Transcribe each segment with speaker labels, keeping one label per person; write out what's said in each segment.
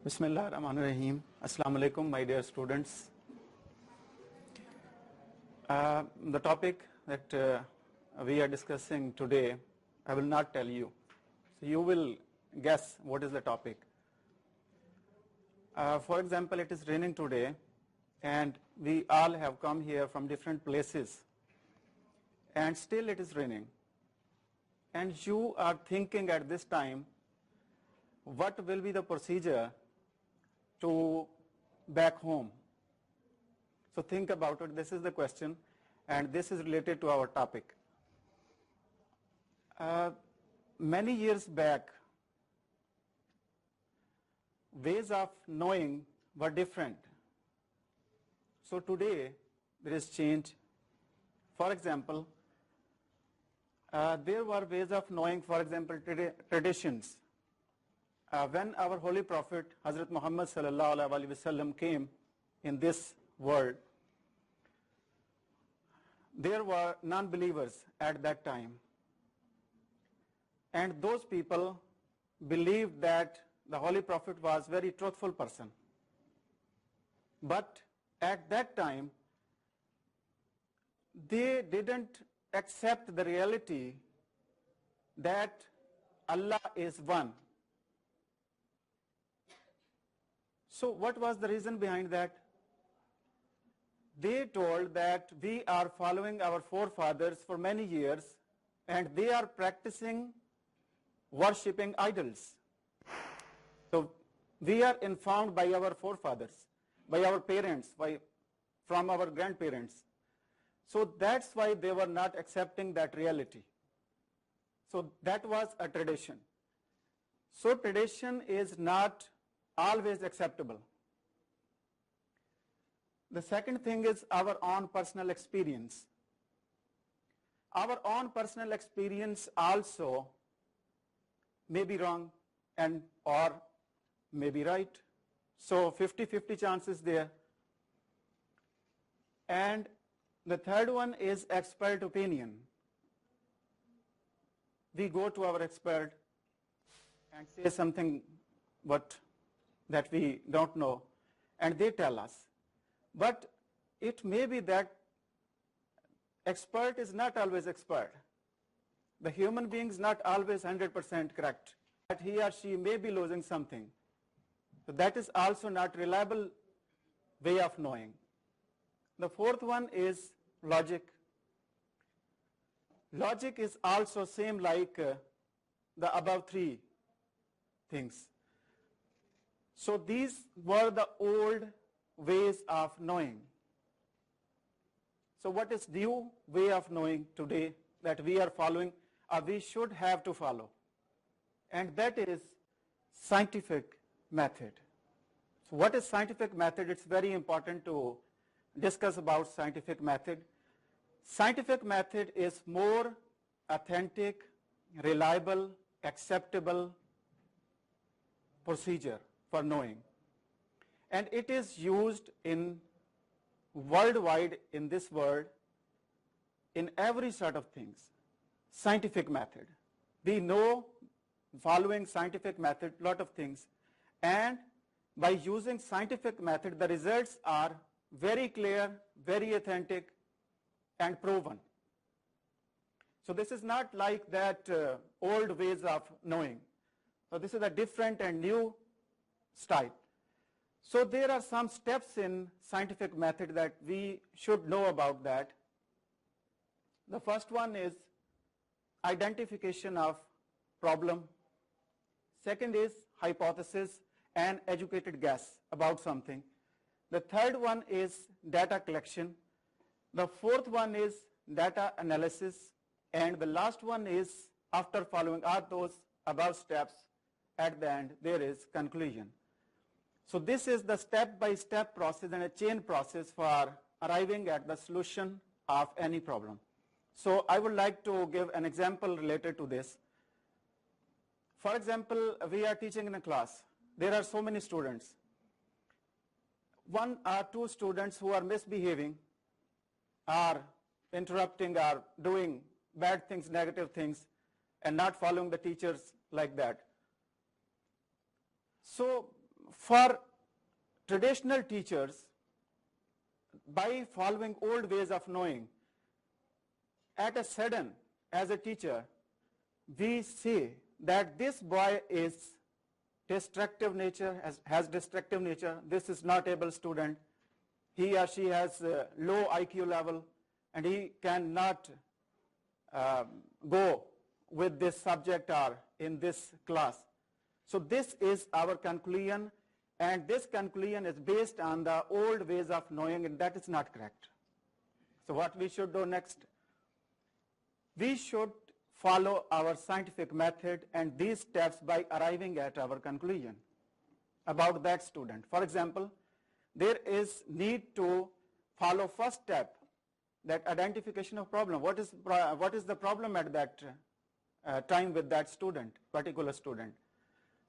Speaker 1: Bismillah ar-Rahman ar-Rahim. Assalamu alaikum, my dear students. The topic that we are discussing today, I will not tell you. So you will guess what is the topic. For example, it is raining today and we all have come here from different places and still it is raining. And you are thinking at this time, what will be the procedure to back home? So think about it. This is the question, and this is related to our topic. Many years back, ways of knowing were different. So today, there is change. For example, there were ways of knowing, for example, traditions. When our Holy Prophet, Hazrat Muhammad sallallahu alaihi wasallam came in this world, there were non-believers at that time. And those people believed that the Holy Prophet was a very truthful person. But at that time, they didn't accept the reality that Allah is one. So what was the reason behind that? They told that we are following our forefathers for many years and they are practicing worshipping idols. So we are informed by our forefathers, by our parents, from our grandparents. So that's why they were not accepting that reality. So that was a tradition. So tradition is not always acceptable. The second thing is our own personal experience. Our own personal experience also may be wrong and or may be right. So 50-50 chances there. And the third one is expert opinion. We go to our expert and say something that we don't know, and they tell us. But it may be that expert is not always expert. The human being is not always 100% correct. That he or she may be losing something. So that is also not reliable way of knowing. The fourth one is logic. Logic is also same like the above three things. So these were the old ways of knowing. So what is new way of knowing today that we are following or we should have to follow? And that is scientific method. So what is scientific method? It's very important to discuss about scientific method. Scientific method is more authentic, reliable, acceptable procedure for knowing. And it is used in worldwide in this world in every sort of things. Scientific method. We know following scientific method lot of things, and by using scientific method the results are very clear, very authentic and proven. So this is not like that old ways of knowing. So this is a different and new style. So there are some steps in scientific method that we should know about that. The first one is identification of problem. Second is hypothesis and educated guess about something. The third one is data collection. The fourth one is data analysis. And the last one is, after following all those above steps, at the end there is conclusion. So this is the step-by-step process and a chain process for arriving at the solution of any problem. So I would like to give an example related to this. For example, we are teaching in a class. There are so many students. One or two students who are misbehaving, are interrupting, are doing bad things, negative things, and not following the teachers like that. So for traditional teachers, by following old ways of knowing, at a sudden, as a teacher, we see that this boy is destructive nature, has destructive nature, this is not able student, he or she has a low IQ level, and he cannot go with this subject or in this class. So this is our conclusion, and this conclusion is based on the old ways of knowing, and that is not correct. So what we should do next? We should follow our scientific method and these steps by arriving at our conclusion about that student. For example, there is need to follow first step, that identification of problem. What is the problem at that time with that student, particular student?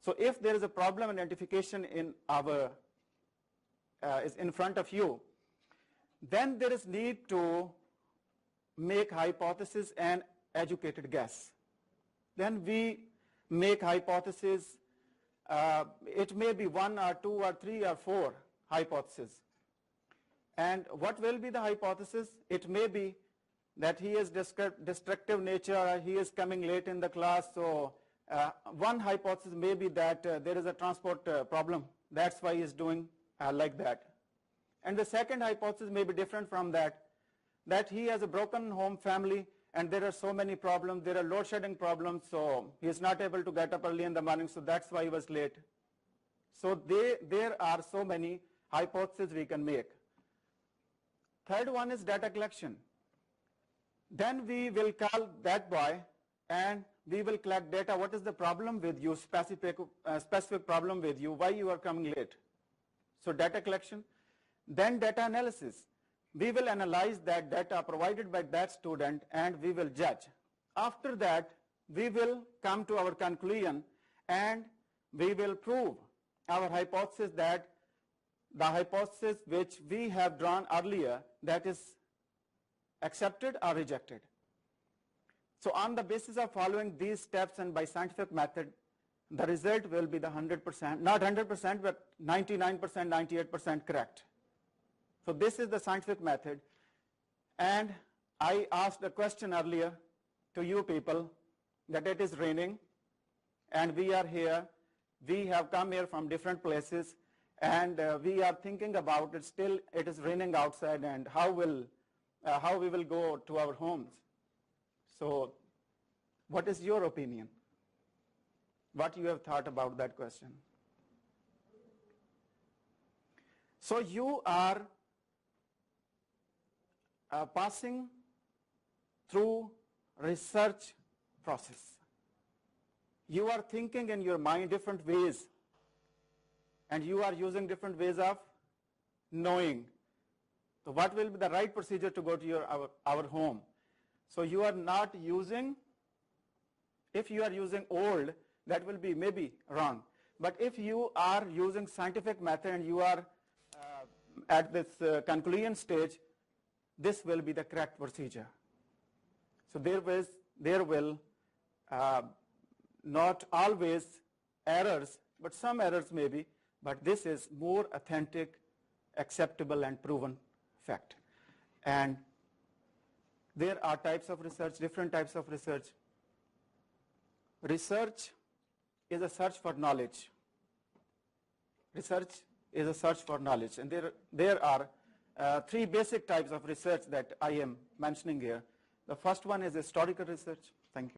Speaker 1: So if there is a problem identification is in front of you, then there is need to make hypothesis and educated guess. Then we make hypothesis. It may be 1 or 2 or 3 or 4 hypotheses. And what will be the hypothesis? It may be that he is destructive nature, or he is coming late in the class. So one hypothesis may be that there is a transport problem. That's why he is doing like that. And the second hypothesis may be different from that, that he has a broken home family and there are so many problems, there are load shedding problems, so he is not able to get up early in the morning, so that's why he was late. So there are so many hypotheses we can make. Third one is data collection. Then we will call that boy and we will collect data. What is the problem with you, specific problem with you, why you are coming late? So data collection. Then data analysis. We will analyze that data provided by that student and we will judge. After that, we will come to our conclusion and we will prove our hypothesis, that the hypothesis which we have drawn earlier, that is accepted or rejected. So on the basis of following these steps and by scientific method, the result will be the 100%, not 100%, but 99%, 98% correct. So this is the scientific method. And I asked a question earlier to you people that it is raining and we are here. We have come here from different places and we are thinking about it. Still it is raining outside, and how we will go to our homes. So what is your opinion? What you have thought about that question? So you are passing through research process. You are thinking in your mind different ways, and you are using different ways of knowing. So what will be the right procedure to go to our home? So you are not using, if you are using old, that will be maybe wrong. But if you are using scientific method and you are at this conclusion stage, this will be the correct procedure. So there will not always errors, but some errors may be, but this is more authentic, acceptable and proven fact. And there are types of research, different types of research. Research is a search for knowledge. Research is a search for knowledge, and there are 3 basic types of research that I am mentioning here. The first one is historical research.